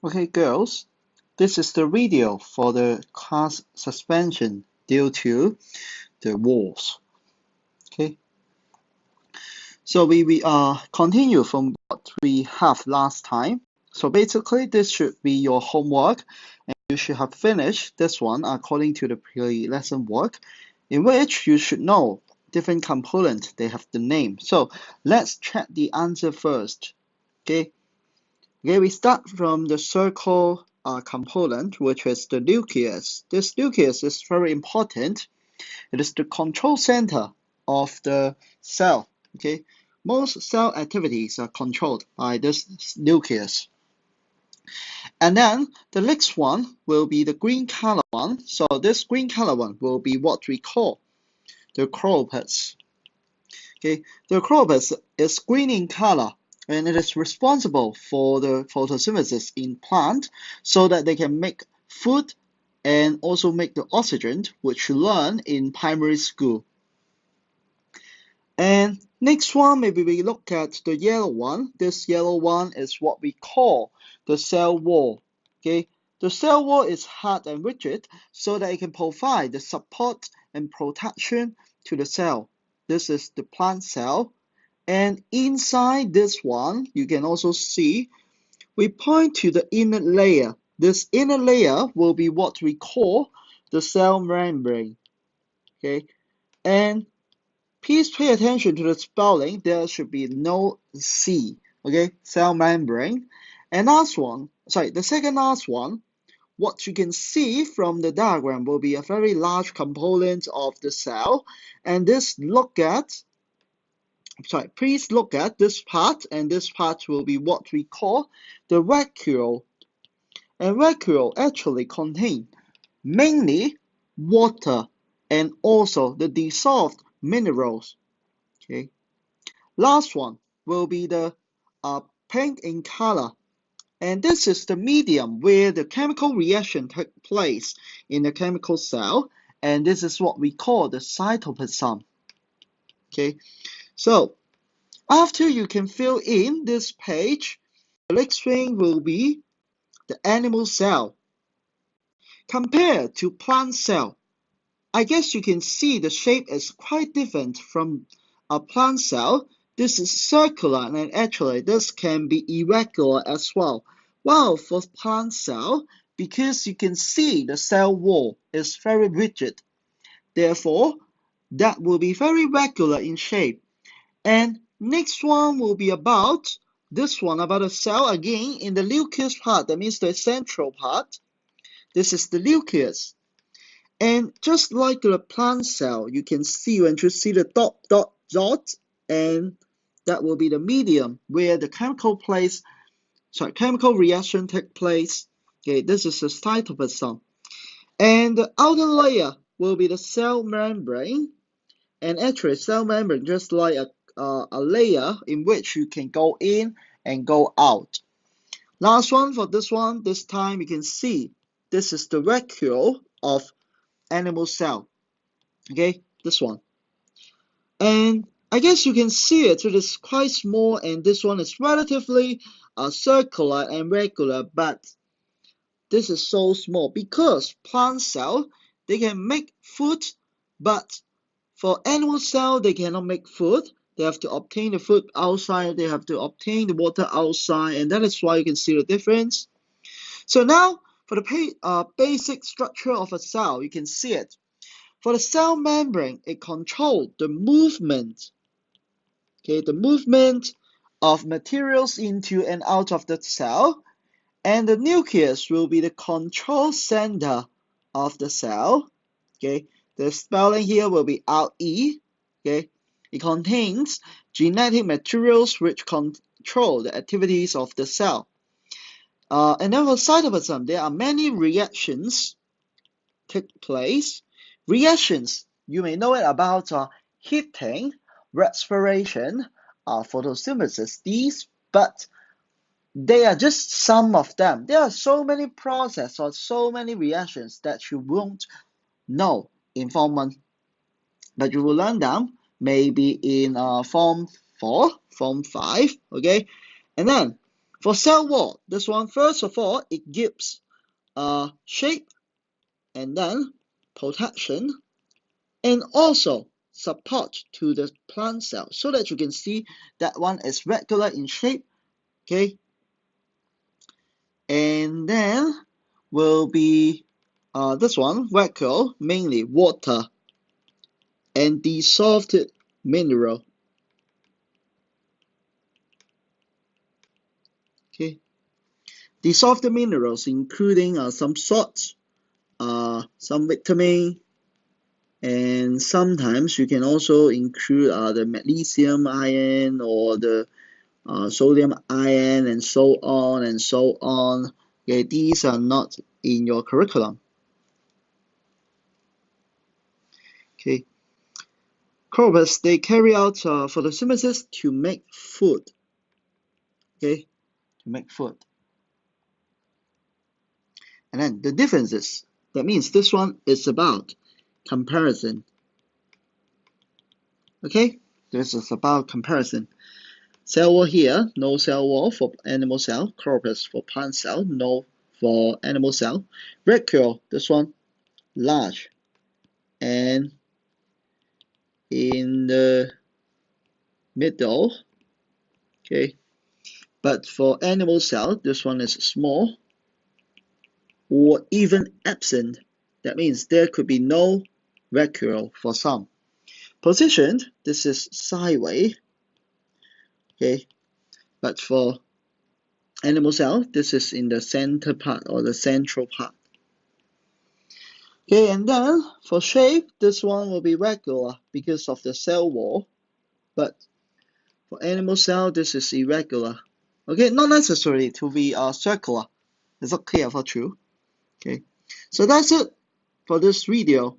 Okay, girls, this is the video for the class suspension due to the wars. Okay, so we continue from what we have last time. So basically, this should be your homework, and you should have finished this one according to the pre-lesson work, in which you should know different components. They have the name. So let's check the answer first. Okay. Okay, we start from the circle component, which is the nucleus. This nucleus is very important. It is the control center of the cell. Okay, most cell activities are controlled by this nucleus. And then the next one will be the green color one. So this green color one will be what we call the corpus. Okay, the corpus is green in color and it is responsible for the photosynthesis in plant so that they can make food and also make the oxygen, which you learn in primary school. And next one, maybe we look at the yellow one. This yellow one is what we call the cell wall. Okay, the cell wall is hard and rigid so that it can provide the support and protection to the cell. This is the plant cell. And inside this one, you can also see, we point to the inner layer. This inner layer will be what we call the cell membrane. Okay, and please pay attention to the spelling. There should be no C. Okay, cell membrane. And last one, sorry, the second last one, what you can see from the diagram will be a very large component of the cell. And this please look at this part, and this part will be what we call the vacuole. And vacuole actually contain mainly water and also the dissolved minerals. Okay. Last one will be the pink in color. And this is the medium where the chemical reaction takes place in the chemical cell. And this is what we call the cytoplasm. Okay. So after you can fill in this page, the next thing will be the animal cell. Compared to plant cell, I guess you can see the shape is quite different from a plant cell. This is circular and actually this can be irregular as well. While for plant cell, because you can see the cell wall is very rigid, therefore that will be very regular in shape. And next one will be about this one, about a cell again in the nucleus part, that means the central part. This is the nucleus. And just like the plant cell, you can see when you see the dot, dot, dot, and that will be the medium where the chemical reaction take place. Okay, this is the cytoplasm. And the outer layer will be the cell membrane. And actually, cell membrane just like a layer in which you can go in and go out. Last one for this one, this time you can see this is the vacuole of animal cell. Okay, this one. And I guess you can see it, it is quite small, and this one is relatively circular and regular, but this is so small because plant cell, they can make food, but for animal cell, they cannot make food. They have to obtain the food outside. They have to obtain the water outside, and that is why you can see the difference. So now, for the basic structure of a cell, you can see it. For the cell membrane, it controls the movement. Okay, the movement of materials into and out of the cell, and the nucleus will be the control center of the cell. Okay, the spelling here will be RE. Okay, it contains genetic materials which control the activities of the cell. And then for cytoplasm, there are many reactions take place. Reactions, you may know it about heating, respiration, photosynthesis, these, but they are just some of them. There are so many processes or so many reactions that you won't know in Form 1, but you will learn them maybe in Form 4, Form 5, okay? And then For cell wall, this one, first of all, it gives shape and then protection and also support to the plant cell, so that you can see that one is regular in shape, okay? And then will be this one, vacuole, mainly water and dissolved mineral. Okay, dissolved minerals including some salts, some vitamin, and sometimes you can also include the magnesium ion or the sodium ion and so on and so on. Okay, these are not in your curriculum. Okay, chloroplasts, they carry out photosynthesis to make food. Okay, to make food. And then the differences. That means this one is about comparison. Okay, this is about comparison. Cell wall here, no cell wall for animal cell. Chloroplast for plant cell, no for animal cell. Vacuole, this one, large. And in the middle, okay, but for animal cell, this one is small or even absent. That means there could be no vacuole for some. Positioned, this is sideways, okay, but for animal cell, this is in the center part or the central part. Okay, and then for shape, this one will be regular because of the cell wall, but for animal cell, this is irregular. Okay, not necessarily to be circular. It's not clear for true. Okay, so that's it for this video.